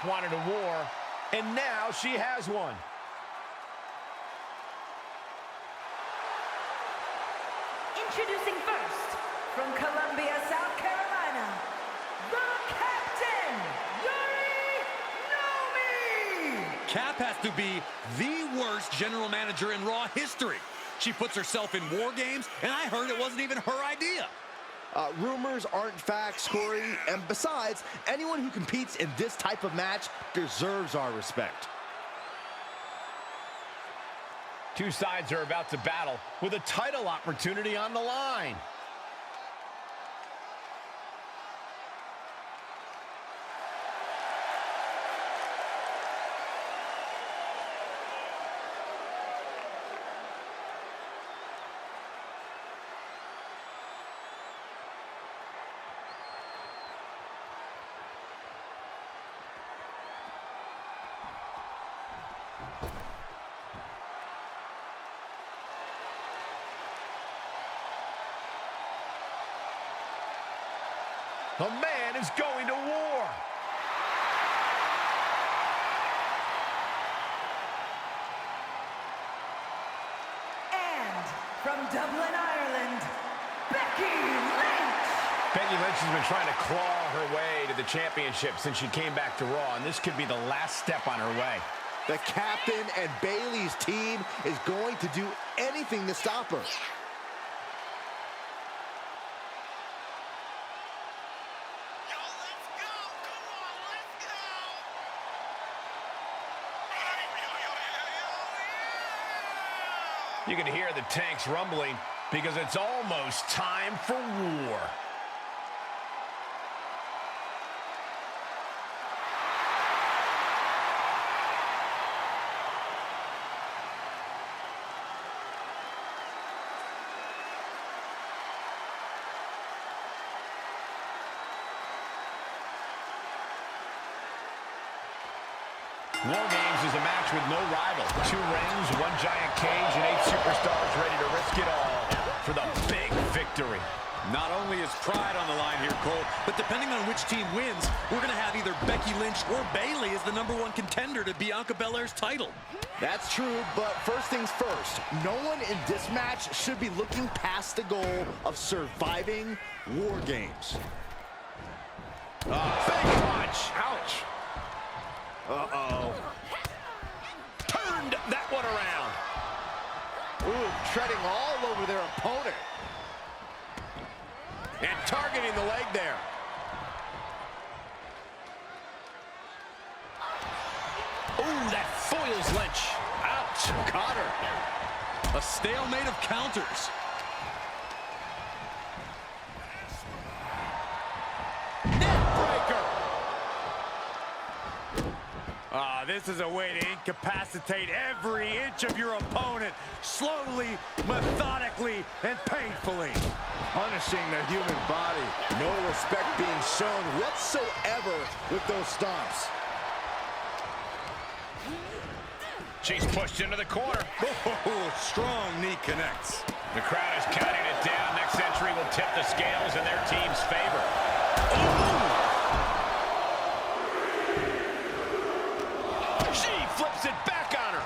wanted a war, and now she has one. Introducing first, from Columbia, South Carolina, the Captain, Nomi! Cap has to be the worst general manager in Raw history. She puts herself in war games, and I heard it wasn't even her idea. Rumors aren't facts, Corey. And besides, anyone who competes in this type of match deserves our respect. Two sides are about to battle with a title opportunity on the line. The man is going to war. And from Dublin, Ireland, Becky Lynch! Becky Lynch has been trying to claw her way to the championship since she came back to Raw, and this could be the last step on her way. The captain and Bayley's team is going to do anything to stop her. You can hear the tanks rumbling because it's almost time for war. War Games is a match with no rival. 2 rings, 1 giant cage, and 8 superstars ready to risk it all for the big victory. Not only is pride on the line here, Cole, but depending on which team wins, we're going to have either Becky Lynch or Bayley as the #1 contender to Bianca Belair's title. That's true, but first things first, no one in this match should be looking past the goal of surviving War Games. Big punch. Ouch. Uh-oh. Turned that one around. Ooh, treading all over their opponent. And targeting the leg there. Ooh, that foils Lynch. Ouch. Caught her. A stalemate of counters. This is a way to incapacitate every inch of your opponent, slowly, methodically, and painfully. Punishing the human body. No respect being shown whatsoever with those stomps. She's pushed into the corner. Oh, strong knee connects. The crowd is counting it down. Next entry will tip the scales in their team's favor. Ooh. She flips it back on her.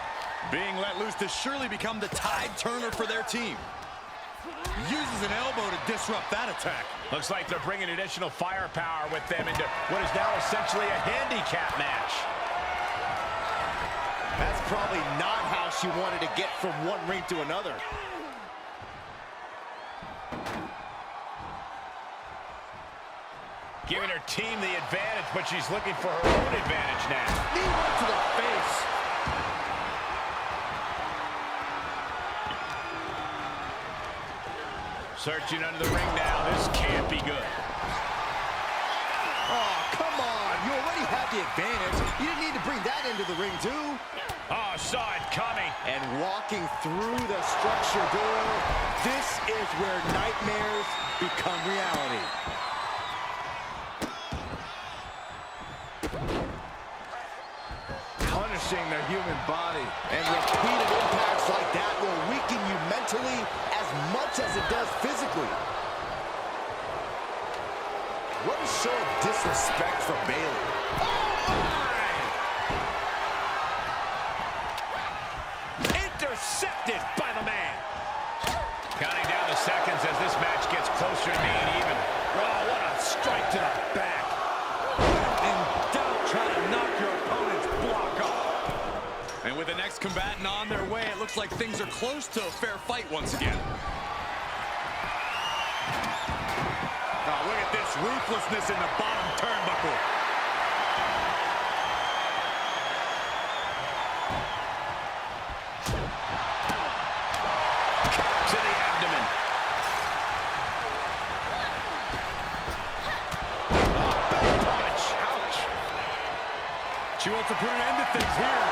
Being let loose to surely become the tide turner for their team. Uses an elbow to disrupt that attack. Looks like they're bringing additional firepower with them into what is now essentially a handicap match. That's probably not how she wanted to get from one ring to another. Giving her team the advantage, but she's looking for her own advantage now. Knee right to the face. Searching under the ring now. This can't be good. Oh, come on. You already had the advantage. You didn't need to bring that into the ring, too. Oh, saw it coming. And walking through the structure door, this is where nightmares become reality. Punishing the human body. And repeated impacts like that will weaken you mentally as much as it does physically. What a show of disrespect from Bayley. Oh, my! Connected by the man. Counting down the seconds as this match gets closer to being even. Oh, what a strike to the back. In doubt, try to knock your opponent's block off. And with the next combatant on their way, it looks like things are close to a fair fight once again. Oh, look at this ruthlessness in the bottom turnbuckle. To the abdomen. Back punch. Ouch. She wants to put an end to things here.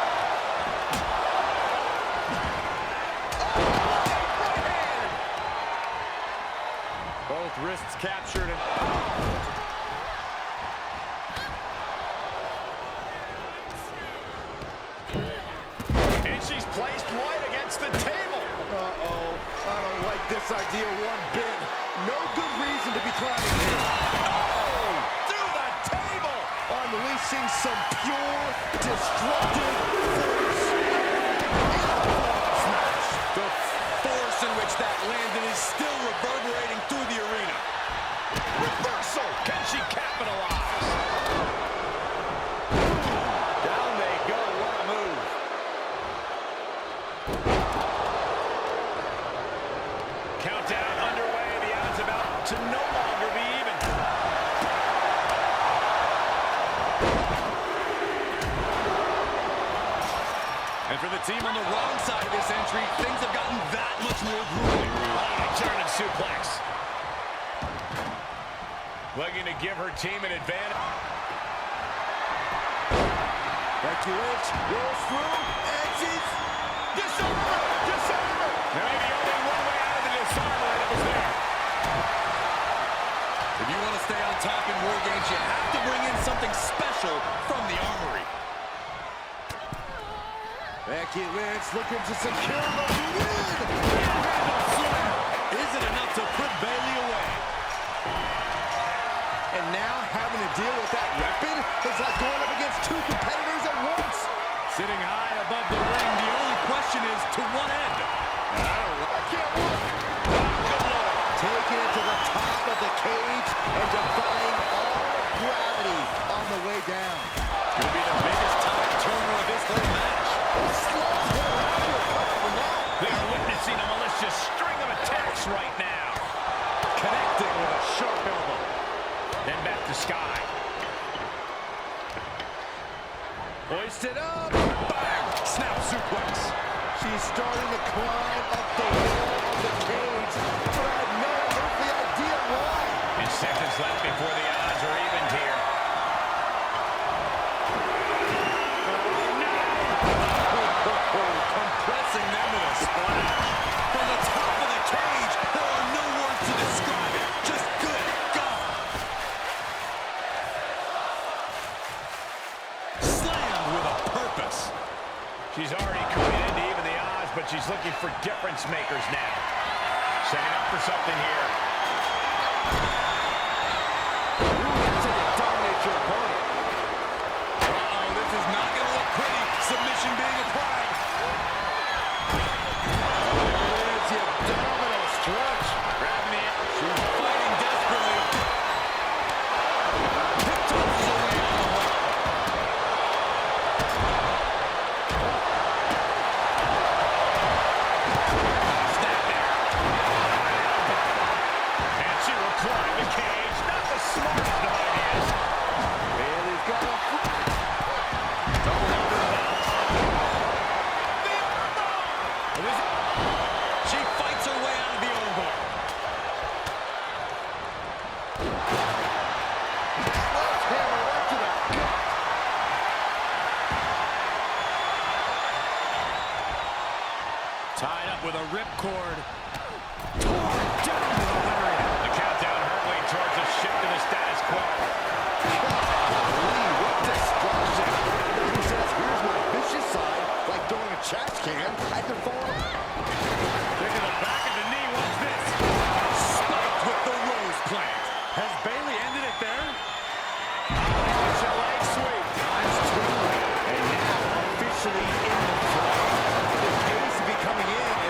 Both wrists captured. And she's placed right against the table. Uh-oh. I don't like this idea one bit. No good reason to be climbing here. Oh, through the table. Unleashing some pure, destructive force. Smash. The force in which that landed is still reverberating through the arena. Reversal. Can she capitalize? Down they go. What a move. Countdown underway. The odds about to no longer be even. And for the team on the wrong side of this entry, things have gotten that much more grueling. German suplex. Looking to give her team an advantage. Becky Lynch rolls through, and she's disarmed. There may be only one way out of the disarmor, and it was there. If you want to stay on top in War Games, you have to bring in something special from the armory. Becky Lynch looking to secure the win. Is it enough to put Bayley away? And now having to deal with that weapon is like going up against two competitors at once. Sitting high above the ring, the only question is to what end? I can't look. Taking it to the top of the cage and defying all gravity on the way down. It's going to be the biggest time turner of this whole match. They are witnessing a malicious string of attacks right now. Connecting with a sharp elbow. Then back to Sky. Hoisted up. Bang! Snap suplex. She's starting to climb up the wall of the cage, but I have no earthly idea why. And seconds left before the odds are evened here. Compressing them with a splash. From the top of the cage, there are no words to describe it. Just good God. Slammed with a purpose. She's already coming in to even the odds, but she's looking for difference makers now. Setting up for something here. Dominate your opponent. Uh-oh, this is not going to look pretty. Submission being applied. It's the abdominal stretch. Grabbing it. She's fighting desperately. Hip tosses away on the hook. Snap there. And she will climb the cage. Not the smartest of ideas. Bayley's got a She fights her way out of the armbar. hammer right to the gut. Tied up with a ripcord. Torn down to the lariat. The countdown hurtling towards a shift in the status quo. Golly, what destruction. He says, here's my vicious side, like throwing a trash can at the phone. Look at the back of the knee. Watch this. Spiked with the rose plant. Has Bayley ended it there? It's a leg sweep. Times two. And now officially in the fray. The case will be coming in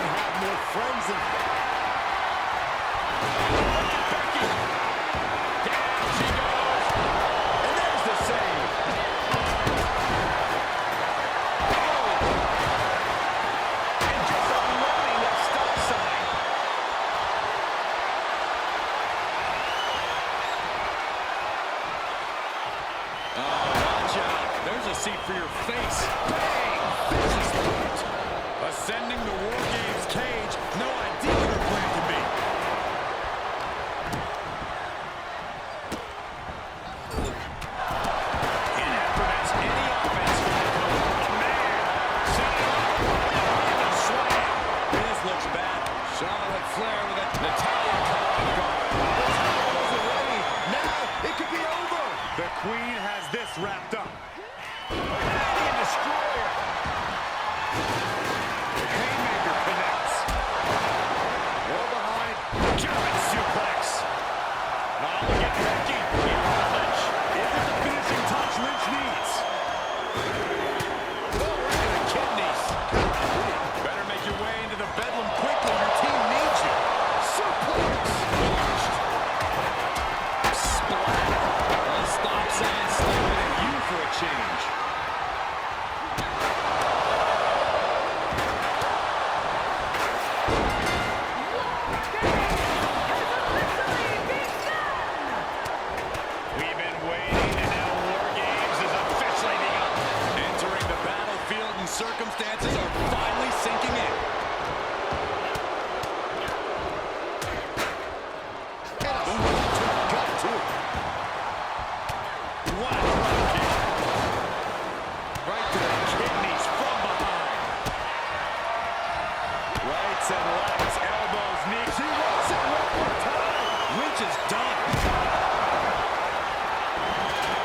hips and legs, elbows, knees. She wants it one more time. Lynch is done.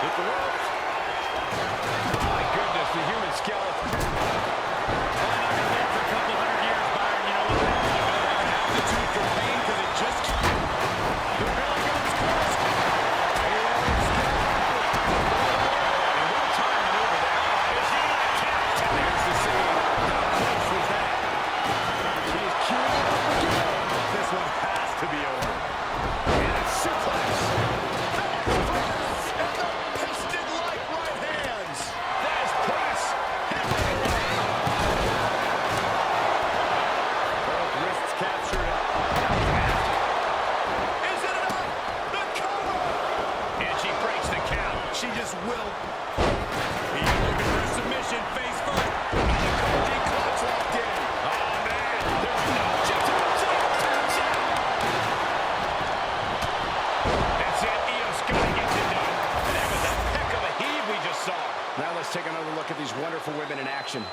Hit the ropes. Oh my goodness, the human skeleton. For a couple hundred years, Byron, you know what? An aptitude for pain because it just... The belly goes close. And what time over there. Is he in the count? There's the save. How close was that? She is queuing it up again. This one has to be over. And a suplex. And the piston-like right hands. There's press. Both wrists captured. Is it enough? The cover. And she breaks the count. She just will. He's looking for a submission, face first. And the coaching club's locked in. Oh, man. There's no chance. Taps out. That's it. Io Sky gets it done. And that was a heck of a heave we just saw. Now let's take another look at these wonderful women in action.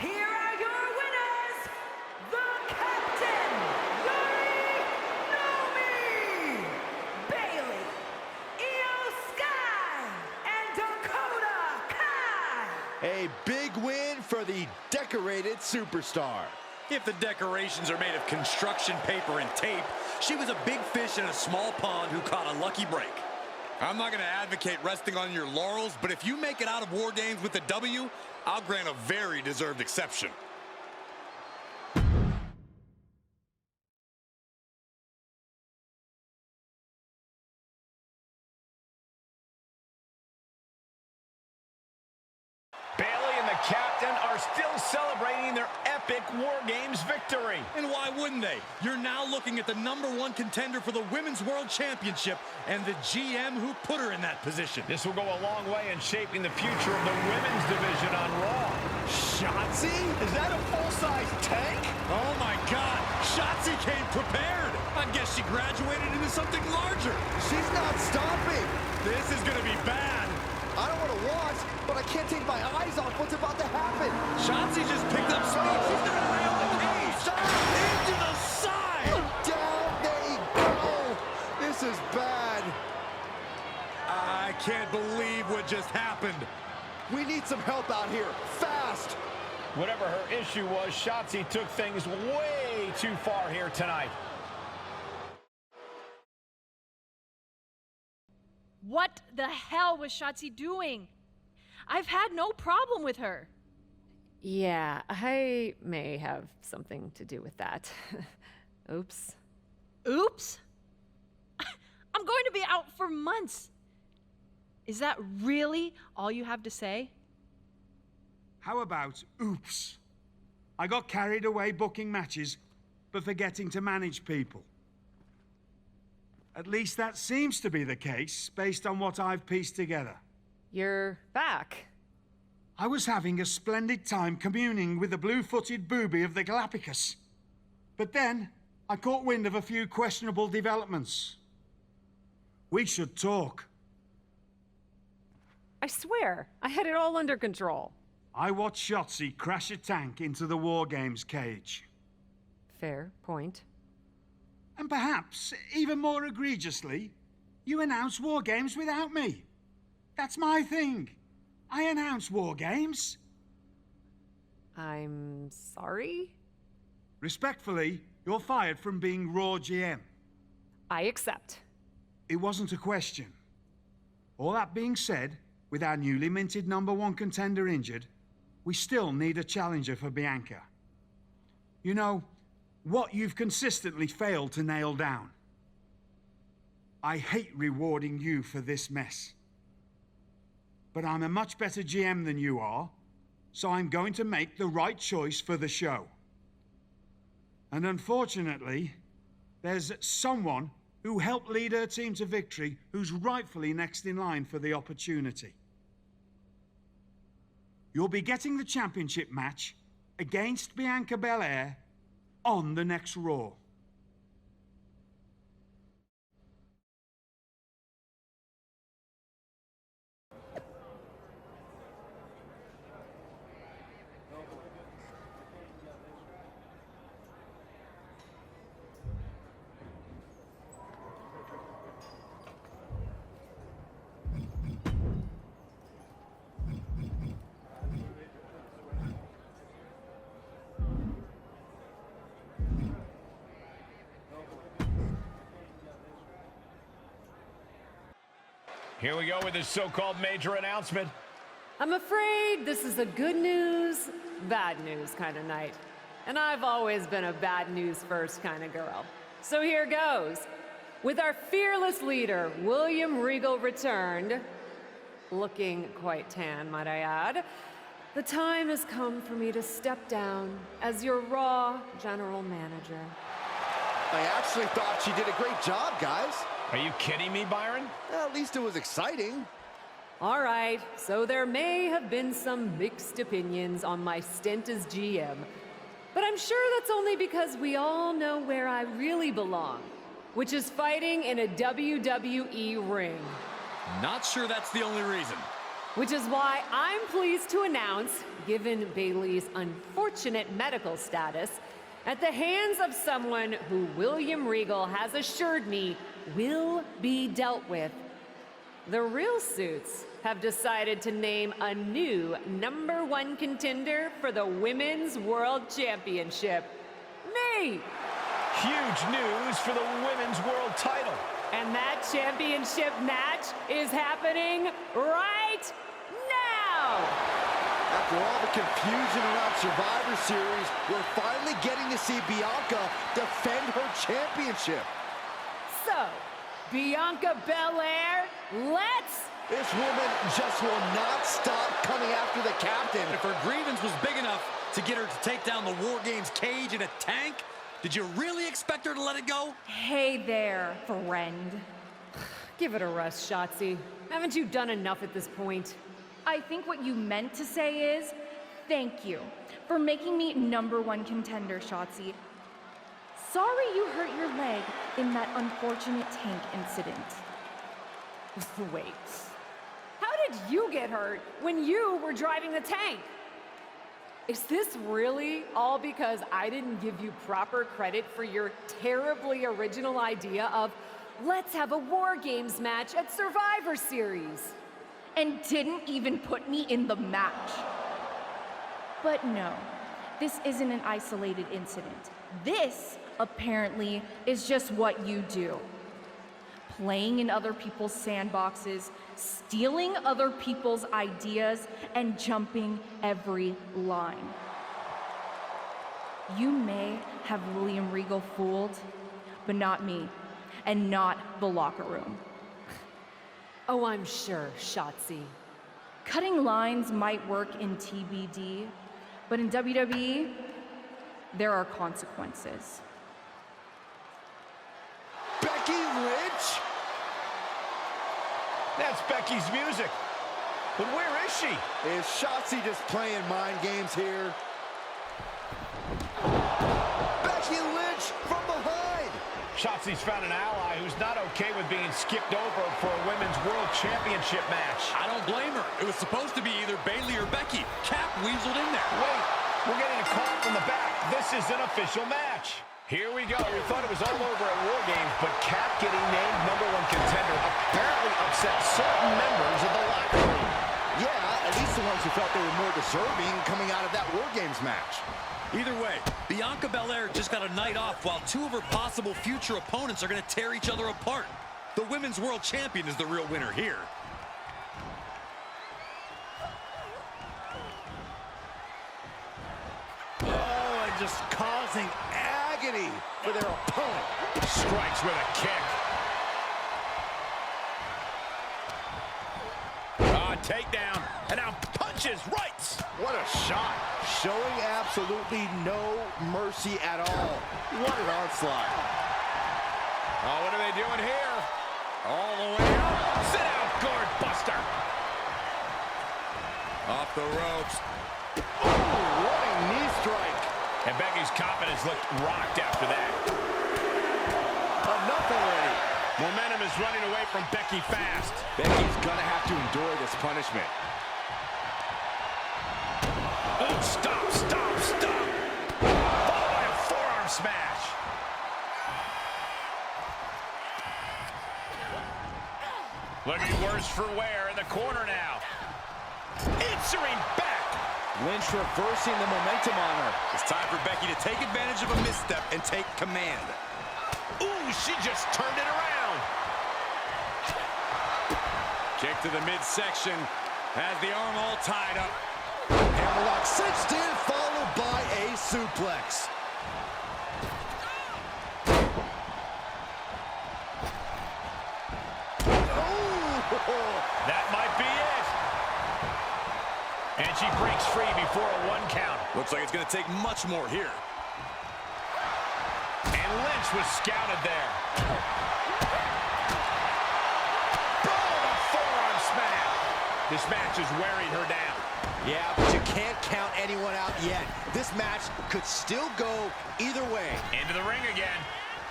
Here are your winners, the Captain, Yuri Nomi, Bailey, Io Sky, and Dakota Kai. A big win for the decorated superstar. If the decorations are made of construction paper and tape, she was a big fish in a small pond who caught a lucky break. I'm not going to advocate resting on your laurels, but if you make it out of War Games with a W, I'll grant a very deserved exception. Bailey and the captain are still celebrating their epic War Games victory. And why wouldn't they? You're now looking at the #1 contender for the Women's World Championship and the GM who put her in that position. This will go a long way in shaping the future of the women's division on Raw. Shotzi? Is that a full-size tank? Oh my God, Shotzi came prepared. I guess she graduated into something larger. She's not stopping. This is gonna be bad. I don't want to watch, but I can't take my eyes off what's about to happen. Shotzi just picked up speed. She's gonna rail the cage. Into the side. Down they go. This is bad. I can't believe what just happened. We need some help out here, fast. Whatever her issue was, Shotzi took things way too far here tonight. What the hell was Shotzi doing? I've had no problem with her. Yeah, I may have something to do with that. Oops. Oops? I'm going to be out for months. Is that really all you have to say? How about oops? I got carried away booking matches, but forgetting to manage people. At least that seems to be the case, based on what I've pieced together. You're back. I was having a splendid time communing with the blue-footed booby of the Galapagos. But then, I caught wind of a few questionable developments. We should talk. I swear, I had it all under control. I watched Shotzi crash a tank into the War Games cage. Fair point. And perhaps, even more egregiously, you announce War Games without me. That's my thing. I announce War Games. I'm sorry? Respectfully, you're fired from being Raw GM. I accept. It wasn't a question. All that being said, with our newly minted #1 contender injured, we still need a challenger for Bianca. You know, what you've consistently failed to nail down. I hate rewarding you for this mess. But I'm a much better GM than you are, so I'm going to make the right choice for the show. And unfortunately, there's someone who helped lead her team to victory who's rightfully next in line for the opportunity. You'll be getting the championship match against Bianca Belair on the next Raw. Here we go with this so-called major announcement. I'm afraid this is a good news, bad news kind of night. And I've always been a bad news first kind of girl. So here goes. With our fearless leader, William Regal, returned, looking quite tan, might I add, the time has come for me to step down as your Raw General Manager. I actually thought she did a great job, guys. Are you kidding me, Byron? At least it was exciting. All right, so there may have been some mixed opinions on my stint as GM, but I'm sure that's only because we all know where I really belong, which is fighting in a WWE ring. Not sure that's the only reason. Which is why I'm pleased to announce, given Bayley's unfortunate medical status, at the hands of someone who William Regal has assured me will be dealt with, the Real Suits have decided to name a new #1 contender for the Women's World Championship. Me! Huge news for the Women's World title. And that championship match is happening right now! After all the confusion around Survivor Series, we're finally getting to see Bianca defend her championship. So, Bianca Belair, let's... This woman just will not stop coming after the captain. If her grievance was big enough to get her to take down the War Games cage in a tank, did you really expect her to let it go? Hey there, friend. Give it a rest, Shotzi. Haven't you done enough at this point? I think what you meant to say is, thank you for making me #1 contender, Shotzi. Sorry you hurt your leg in that unfortunate tank incident. Wait. How did you get hurt when you were driving the tank? Is this really all because I didn't give you proper credit for your terribly original idea of, let's have a War Games match at Survivor Series? And didn't even put me in the match. But no, this isn't an isolated incident. This, apparently, is just what you do. Playing in other people's sandboxes, stealing other people's ideas, and jumping every line. You may have William Regal fooled, but not me, and not the locker room. Oh, I'm sure, Shotzi. Cutting lines might work in TBD, but in WWE, there are consequences. Becky Lynch? That's Becky's music. But where is she? Is Shotzi just playing mind games here? Becky Lynch from behind! Shotzi's found an ally who's not okay with being skipped over for a Women's World Championship match. I don't blame her. It was supposed to be either Bayley or Becky. Cap weaseled in there. Wait, we're getting a call from the back. This is an official match. Here we go. We thought it was all over at War Games, but Cap getting named #1 contender apparently upset certain members of the locker room. Yeah, at least the ones who felt they were more deserving coming out of that War Games match. Either way, Bianca Belair just got a night off while two of her possible future opponents are going to tear each other apart. The Women's World Champion is the real winner here. Oh, and just causing agony for their opponent. Strikes with a kick. Takedown, and now punches rights. What a shot. Showing absolutely no mercy at all. What an onslaught. Oh, what are they doing here? All the way up. Sit out, guard buster. Off the ropes. Oh, running knee strike. And Becky's confidence looked rocked after that. Enough already. Momentum is running away from Becky fast. Becky's gonna have to endure this punishment. Oh, stop, stop, stop. Followed by a forearm smash. Looking worse for wear in the corner now. Answering back. Lynch reversing the momentum on her. It's time for Becky to take advantage of a misstep and take command. Ooh, she just turned it around. Kick to the midsection. Has the arm all tied up. Hammerlock cinched in, followed by a suplex. That might be it. And she breaks free before a 1 count. Looks like it's going to take much more here. And Lynch was scouted there. Boom, a forearm smash. This match is wearing her down. Yeah, but you can't count anyone out yet. This match could still go either way. Into the ring again.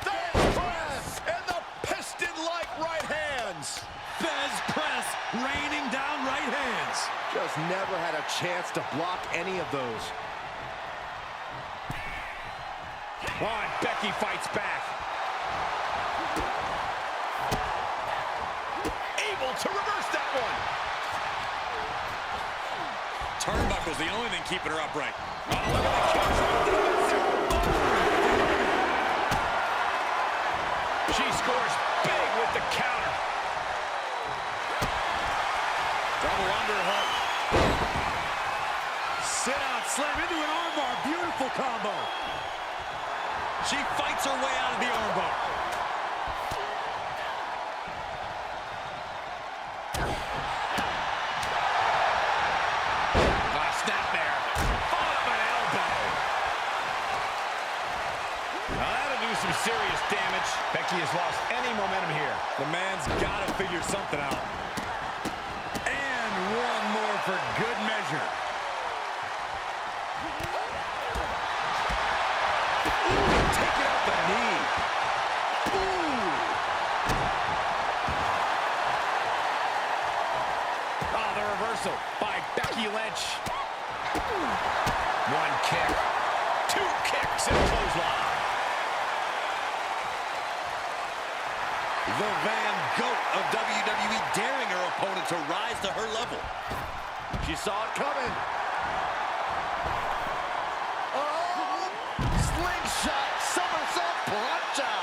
Fez press and the piston-like right hands. Fez press, raining down right hands. Just never had a chance to block any of those. Oh, and Becky fights back. Able to reverse that one. Turnbuckle's the only thing keeping her upright. Oh, look at the kick. She scores big with the counter. Double underhook. Sit out, slam into an armbar. Beautiful combo. She fights her way out of the armbar. Snap there. Followed by an elbow. Now that'll do some serious damage. Becky has lost any momentum here. The man's got to figure something out. And one more for good measure. Ooh, taking out the knee. Ooh. Oh, the reversal by Becky Lynch. 1 kick. 2 kicks and clothesline. The Van Goat of WWE daring her opponent to rise to her level. She saw it coming. Oh, slingshot, somersault plancha.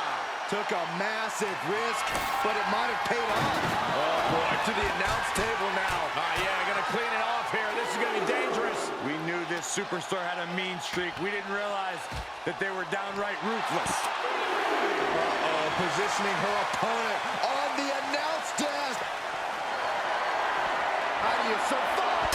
Took a massive risk, but it might have paid off. Oh, boy, to the announce table now. Oh, yeah, gonna clean it off here. This is gonna be dangerous. We knew this superstar had a mean streak. We didn't realize that they were downright ruthless. Uh-oh, positioning her opponent on the announce desk. How do you survive?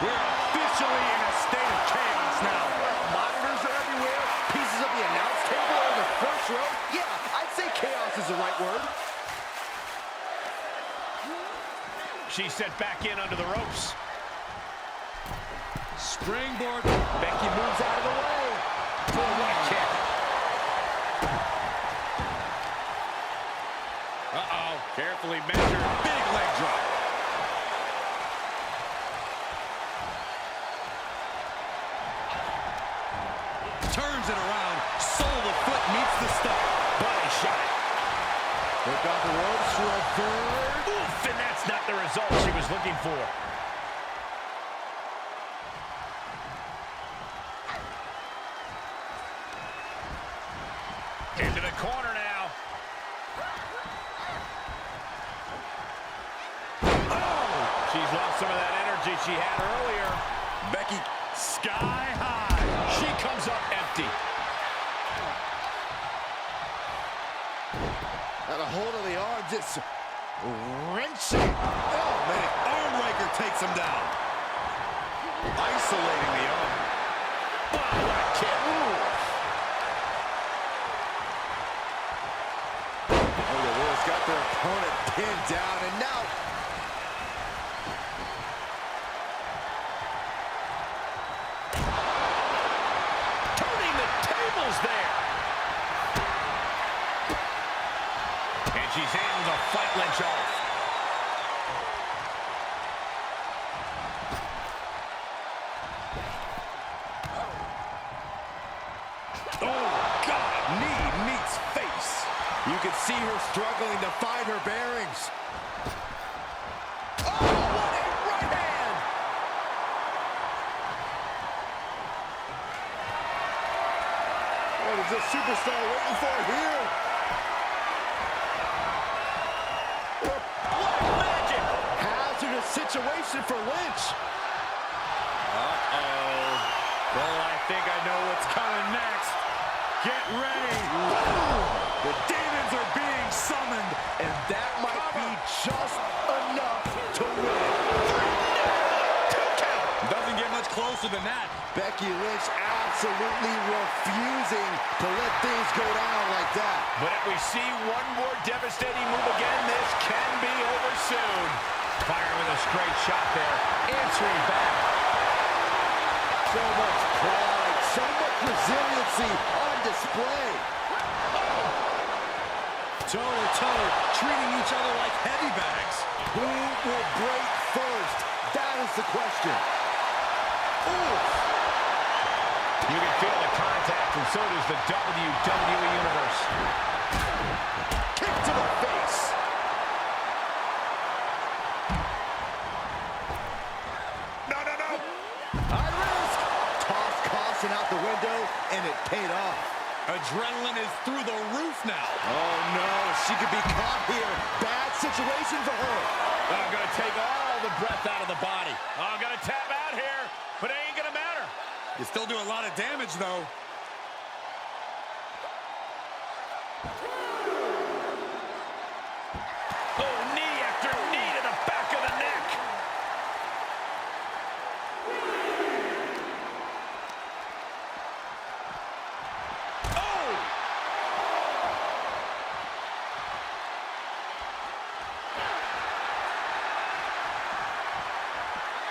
We're officially in a state of chaos now. Monitors are everywhere. Pieces of the announce table are in the first row. Yeah, I'd say chaos is the right word. She's sent back in under the ropes. Springboard. Becky moves out of the way. For a 1 kick. Uh-oh. Carefully measured. Big leg drop. Turns it around. Sole of foot meets the stump. Body shot. Look off the ropes for a third. Oof, and that's not the result she was looking for. Into the corner now. Oh! She's lost some of that energy she had earlier. Becky, sky high. She comes up empty. Got a hold of the arm, just wrenching. Oh, man. Armraker takes him down. Isolating the arm. Oh, what a kick. Oh, the Wolves got their opponent pinned down, and now... she's able to fight Lynch off. Oh, God, knee meets face. You can see her struggling to find her bearings. Oh, what a right hand! What is this superstar waiting for here? What magic! Hazardous situation for Lynch. Uh-oh. Well, I think I know what's coming next. Get ready. The demons are being summoned, and that might be just enough to win. Doesn't get much closer than that. Becky Lynch absolutely refusing to let things go down like that. But if we see one more devastating move again, this can be over soon. Fire with a straight shot there. Answering back. So much pride, so much resiliency on display. Toe-to-toe, treating each other like heavy bags. Who will break first? That is the question. Ooh. You can feel the contact, and so does the WWE Universe. Kick to the face. No, no, no. High risk. Toss caution out the window, and it paid off. Adrenaline is through the roof now. Oh, no. She could be caught here. Bad situation for her. I'm going to take all the breath out of the body. I'm going to tap out here, but it ain't going to matter. You still do a lot of damage, though. Oh, knee after knee to the back of the neck. Oh!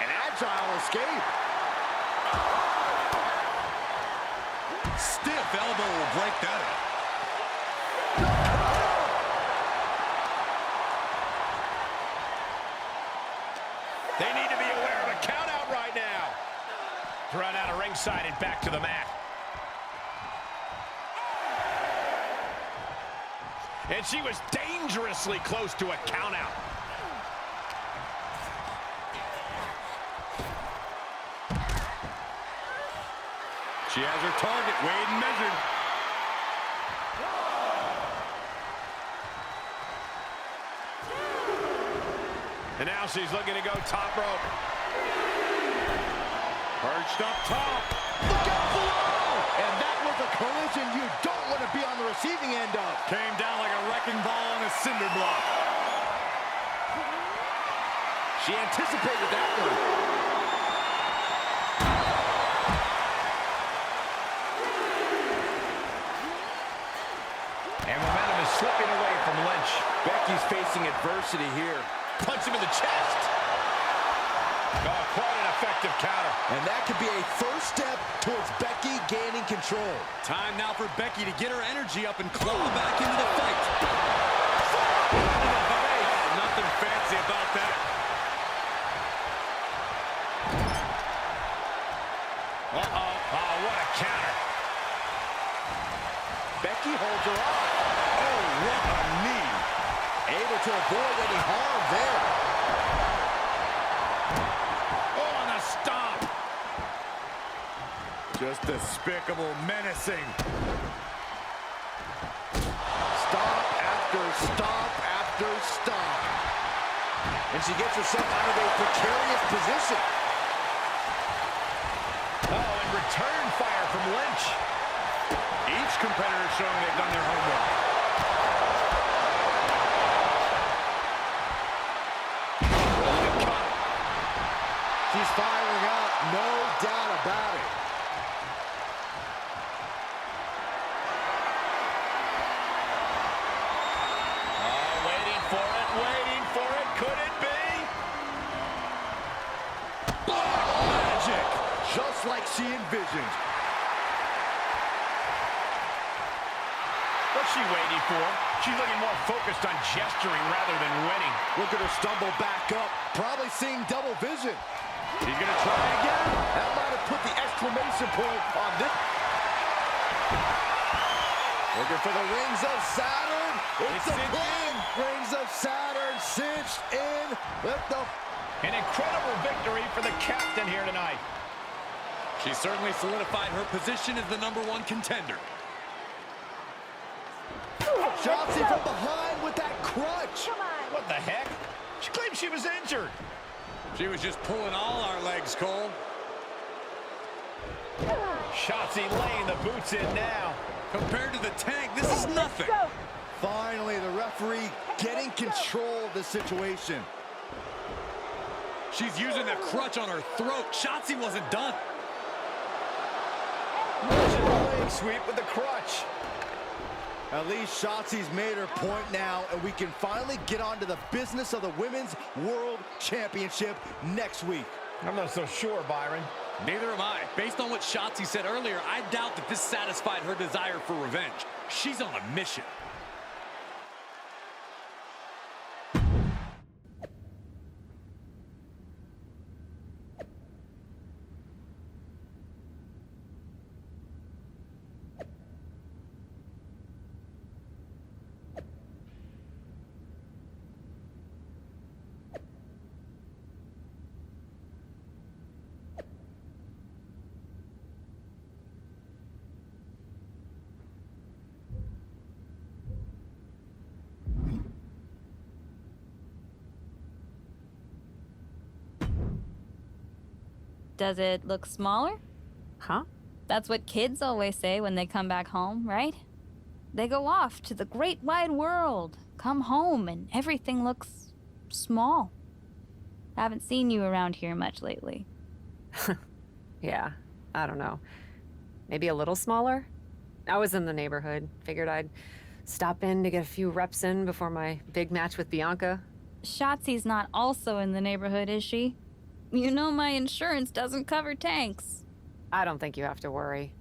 An agile escape. Stiff elbow will break that up. They need to be aware of a count out right now. Thrown out of ringside and back to the mat. And she was dangerously close to a count out. She has her target weighed and measured. And now she's looking to go top rope. Perched up top. Look out below! And that was a collision you don't want to be on the receiving end of. Came down like a wrecking ball on a cinder block. She anticipated that one. And momentum is slipping away from Lynch. Becky's facing adversity here. Punch him in the chest. Oh, quite an effective counter. And that could be a first step towards Becky gaining control. Time now for Becky to get her energy up and claw back into the fight. Nothing fancy about that. Uh-oh. Oh, what a counter. Becky holds her off. Oh, what a knee. Able to avoid any harm there. Oh, on the stomp. Just despicable, menacing. Stop after stop after stop. And she gets herself out of a precarious position. Oh, and return fire from Lynch. Each competitor showing they've done their homework. She's firing up, no doubt about it. Oh, waiting for it, waiting for it. Could it be? Magic, just like she envisioned. What's she waiting for? She's looking more focused on gesturing rather than winning. Look at her stumble back up, probably seeing double vision. She's going to try again. That might have put the exclamation point on this. Looking for the rings of Saturn. It's a pin. Rings of Saturn cinched in with the... An incredible victory for the captain here tonight. She certainly solidified her position as the #1 contender. Shotzi from behind with that crutch. What the heck? She claimed she was injured. She was just pulling all our legs, Cole. Shotzi laying the boots in now. Compared to the tank, this is nothing. Finally, the referee getting control of the situation. She's using the crutch on her throat. Shotzi wasn't done. Leg sweep with the crutch. At least Shotzi's made her point now, and we can finally get on to the business of the Women's World Championship next week. I'm not so sure, Byron. Neither am I. Based on what Shotzi said earlier, I doubt that this satisfied her desire for revenge. She's on a mission. Does it look smaller? Huh? That's what kids always say when they come back home, right? They go off to the great wide world, come home, and everything looks small. Haven't seen you around here much lately. Yeah, I don't know. Maybe a little smaller? I was in the neighborhood. Figured I'd stop in to get a few reps in before my big match with Bianca. Shotzi's not also in the neighborhood, is she? You know my insurance doesn't cover tanks. I don't think you have to worry.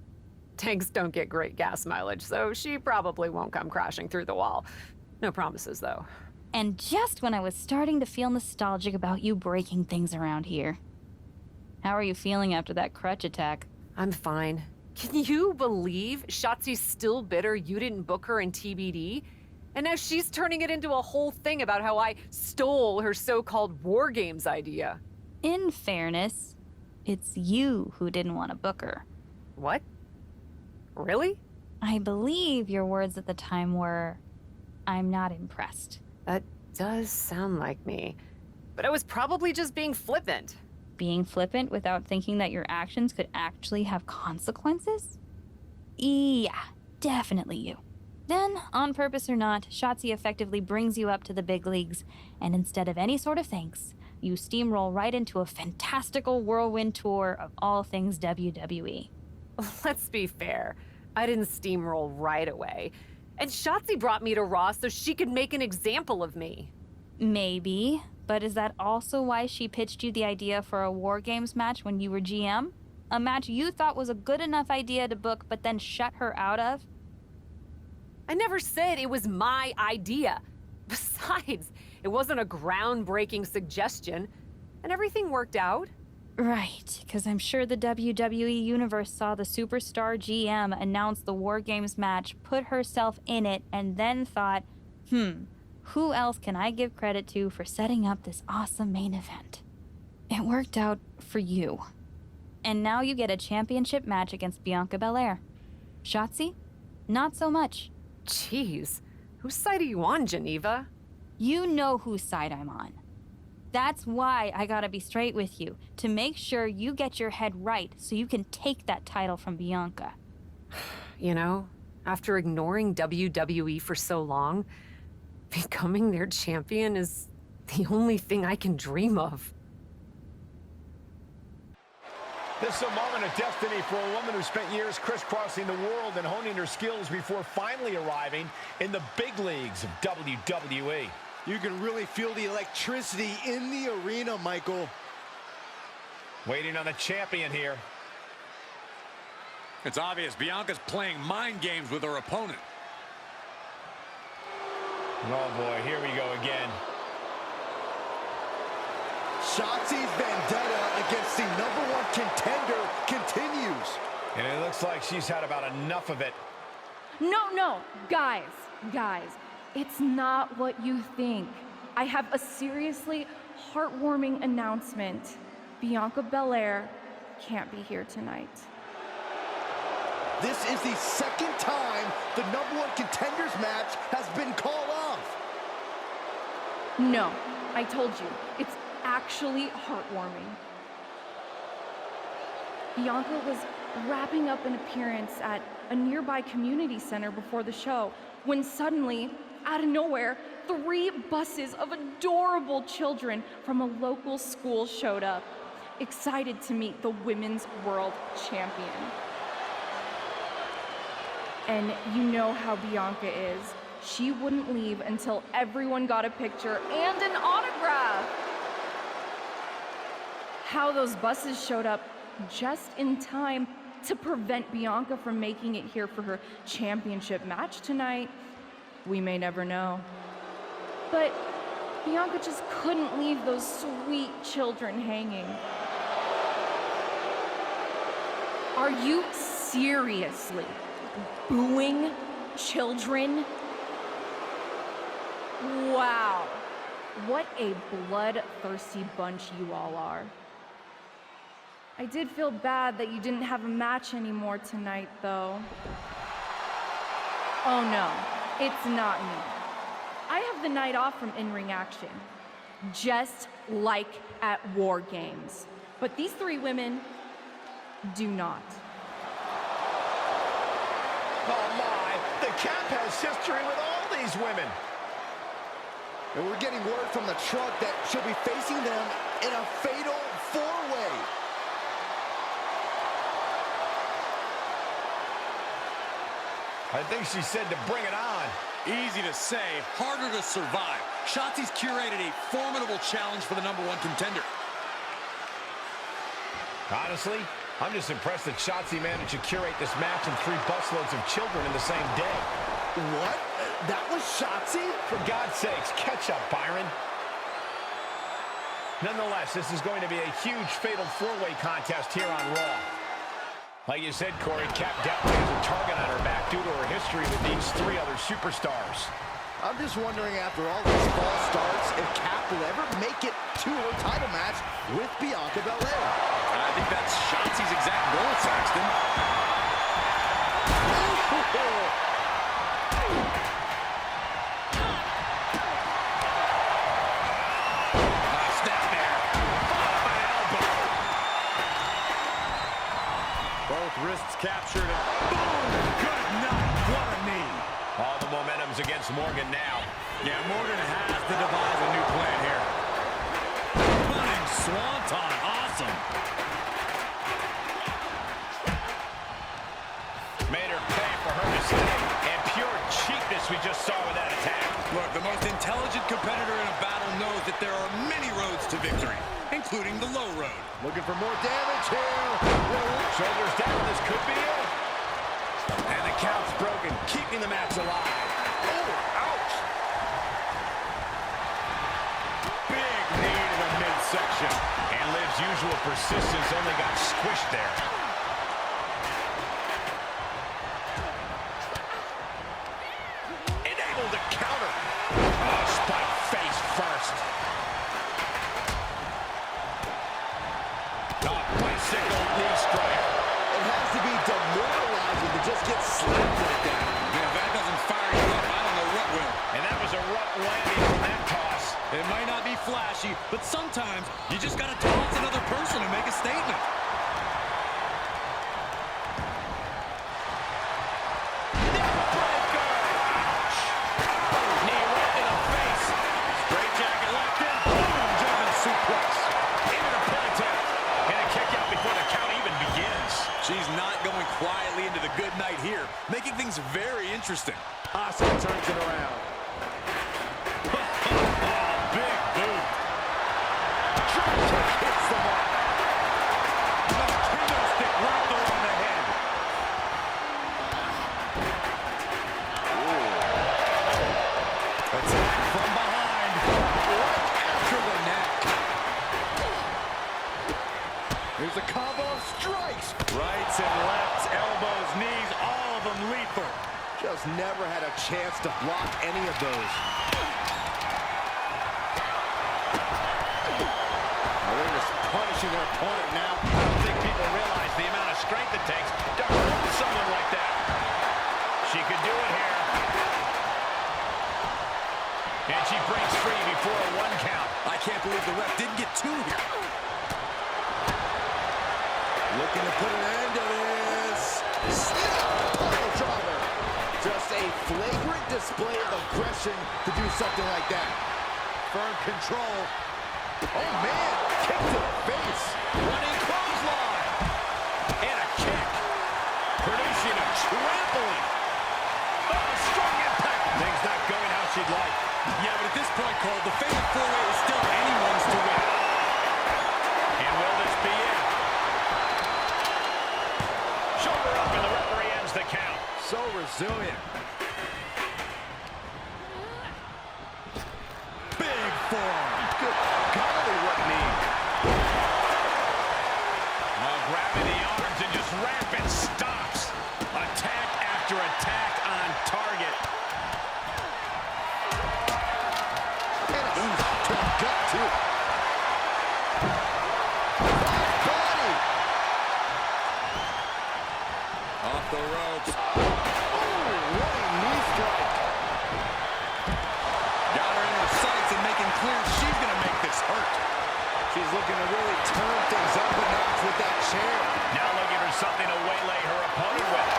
Tanks don't get great gas mileage, so she probably won't come crashing through the wall. No promises, though. And just when I was starting to feel nostalgic about you breaking things around here. How are you feeling after that crutch attack? I'm fine. Can you believe Shotzi's still bitter you didn't book her in TBD? And now she's turning it into a whole thing about how I stole her so-called War Games idea. In fairness, it's you who didn't want to book her. What? Really? I believe your words at the time were, "I'm not impressed." That does sound like me. But I was probably just being flippant. Being flippant without thinking that your actions could actually have consequences? Yeah, definitely you. Then, on purpose or not, Shotzi effectively brings you up to the big leagues, and instead of any sort of thanks, you steamroll right into a fantastical whirlwind tour of all things WWE. Let's be fair. I didn't steamroll right away. And Shotzi brought me to Raw so she could make an example of me. Maybe, but is that also why she pitched you the idea for a War Games match when you were GM? A match you thought was a good enough idea to book but then shut her out of? I never said it was my idea. Besides, it wasn't a groundbreaking suggestion, and everything worked out. Right, because I'm sure the WWE Universe saw the superstar GM announce the War Games match, put herself in it, and then thought, who else can I give credit to for setting up this awesome main event? It worked out for you. And now you get a championship match against Bianca Belair. Shotzi? Not so much. Jeez, whose side are you on, Geneva? You know whose side I'm on. That's why I gotta be straight with you, to make sure you get your head right so you can take that title from Bianca. You know, after ignoring WWE for so long, becoming their champion is the only thing I can dream of. This is a moment of destiny for a woman who spent years crisscrossing the world and honing her skills before finally arriving in the big leagues of WWE. You can really feel the electricity in the arena, Michael. Waiting on the champion here. It's obvious Bianca's playing mind games with her opponent. Oh boy, here we go again. Shotzi's vendetta against the #1 contender continues. And it looks like she's had about enough of it. No, guys, it's not what you think. I have a seriously heartwarming announcement. Bianca Belair can't be here tonight. This is the second time the #1 contenders match has been called off. No, I told you, it's actually heartwarming. Bianca was wrapping up an appearance at a nearby community center before the show when suddenly, out of nowhere, 3 buses of adorable children from a local school showed up, excited to meet the Women's World Champion. And you know how Bianca is. She wouldn't leave until everyone got a picture and an autograph. How those buses showed up just in time to prevent Bianca from making it here for her championship match tonight, we may never know. But Bianca just couldn't leave those sweet children hanging. Are you seriously booing children? Wow, what a bloodthirsty bunch you all are. I did feel bad that you didn't have a match anymore tonight, though. Oh no, it's not me. I have the night off from in-ring action, just like at War Games. But these 3 women do not. Oh my, the Cap has history with all these women. And we're getting word from the truck that she'll be facing them in a fatal 4-way. I think she said to bring it on. Easy to say, harder to survive. Shotzi's curated a formidable challenge for the #1 contender. Honestly, I'm just impressed that Shotzi managed to curate this match and 3 busloads of children in the same day. What? That was Shotzi? For God's sakes, catch up, Byron. Nonetheless, this is going to be a huge fatal 4-way contest here on Raw. Like you said, Corey, Cap definitely has a target on her back due to her history with these 3 other superstars. I'm just wondering, after all these false starts, if Cap will ever make it to her title match with Bianca Belair. I think that's Shotzi's exact goal, Saxton. Snap there. Followed by an elbow. Both wrists captured and boom! Good night. What a knee. All the momentum's against Morgan now. Yeah, Morgan has to devise a new plan here. Running swanton. Awesome. Made her pay for her mistake. And pure cheapness we just saw with that attack. Look, the most intelligent competitor in a battle knows that there are many roads to victory, including the low road. Looking for more damage here. Shoulders down, this could be it. And the count's broken, keeping the match alive. Oh, ouch. Big knee to the midsection. And Liv's usual persistence only got squished there. Enabled to counter. Oh, spike face first. Oh, bicycle knee strike. It has to be demoralizing to just get slapped like that. Man, if that doesn't fire you up, I don't know what will. And that was a rough landing from that toss. It might not be flashy, but sometimes you just got to toss another person to make a statement. Knee right in the face. Straight jacket locked in. Boom, German suplex. Into the ponytail. And a kick out before the count even begins. She's not going quietly into the good night here, making things very interesting. Asuka turns it around. Big boot. Hits the mark. Kendo stick right there on the head. That's lethal. Just never had a chance to block any of those. They're just punishing their opponent now. I don't think people realize the amount of strength it takes to hurt someone like that. She could do it here. And she breaks free before a 1 count. I can't believe the ref didn't get 2 here. Looking to put an end to this. Pile driver. Just a flagrant display of aggression to do something like that. Firm control. Oh, man. Kick to the face. Running clothesline. And a kick. Producing a trampling. Oh, strong impact. Things not going how she'd like. Yeah, but at this point, Cole, the fatal 4-way is still anyone's to win. And will this be it? Shoulder up and the referee ends the count. So resilient. Big forearm. Good golly, what knee. Grabbing the arms and just rapid stops. Attack after attack on target. And a stop to the gut, too. Body. Off the ropes. Oh, what a knee strike. Got her in her sights and making clear she's going to make this hurt. She's looking to really turn things up a notch with that chair. Now looking for something to waylay her opponent with.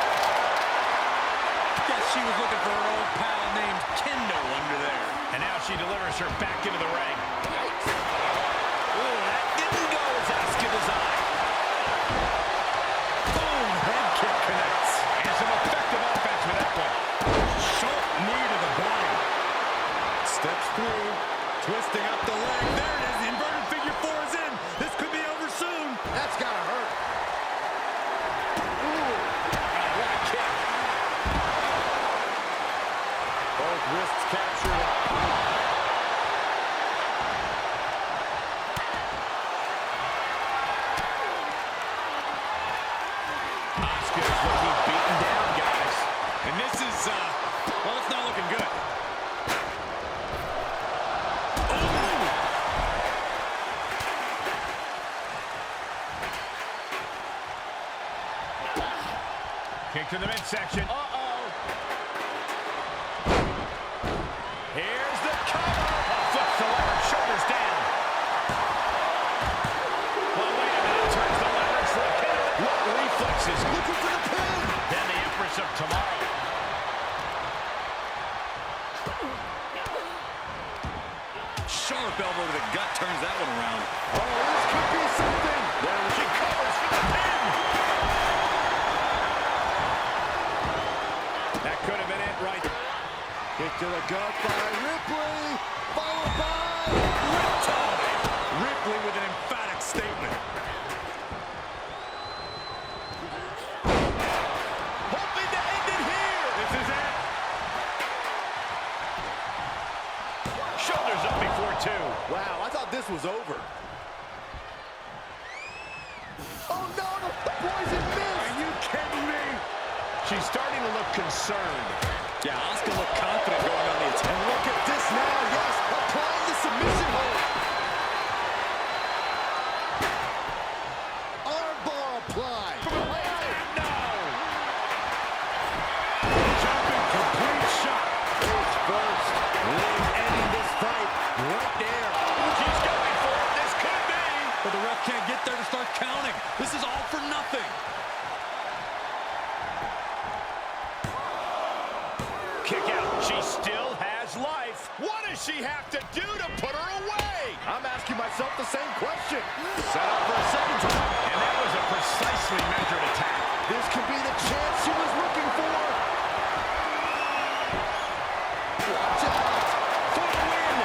Guess she was looking for her old pal named Kendo under there. And now she delivers her back into the ring. Oh, that didn't go as Asuka designed. Boom, head kick connects. And some effective offense with that one. Sharp knee to the body. Steps through, twisting up the leg. There it is, the inverted figure 4 is in. This could be over soon. That's gotta hurt. What a kick. Both wrists captured. Asuka's looking beaten down, guys. And this is, well, it's not looking good. Kick to the midsection. Uh-oh. Here's the cover. Flips the lever, shoulders down. Well, wait a minute. Turns the leverage for a pin. What reflexes? Looking for the pin. Then the Empress of Tomorrow. Sharp elbow to the gut turns that one around. Oh, this could be something. There she covers for the pin. That could have been it right. Kick to the gut by Ripley. Followed by Ripley with an emphatic statement. Hoping to end it here. This is it. Shoulders up before 2. Wow, I thought this was over. Oh, no, the poison missed. Are you kidding me? She's starting to look concerned. Yeah, Asuka looked confident going on the attack. And look at this now, yes, applying the submission hold. Armbar applied. No! Jumping complete shot. Face first. Liv ending this fight right there. She's going for it. This could be. But the ref can't get there to start counting. This is all for nothing. Kick out. She still has life. What does she have to do to put her away? I'm asking myself the same question. Set up for a second time. And that was a precisely measured attack. This could be the chance she was looking for. Watch out. For the win.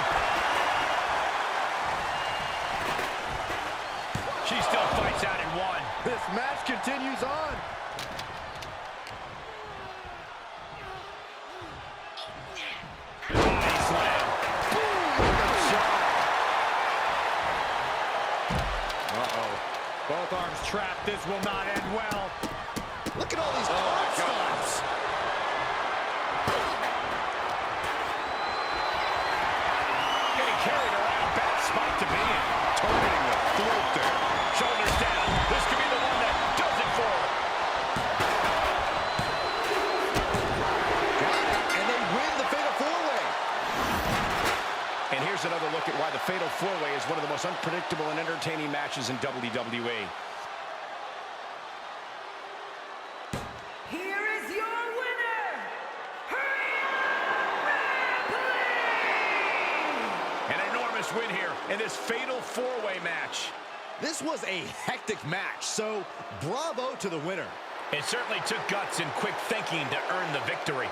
She still fights out in 1. This match continues on. Body slam. Uh-oh. Both arms trapped. This will not end well. Fatal 4-Way is one of the most unpredictable and entertaining matches in WWE. Here is your winner, An enormous win here in this Fatal 4-Way match. This was a hectic match, so bravo to the winner. It certainly took guts and quick thinking to earn the victory.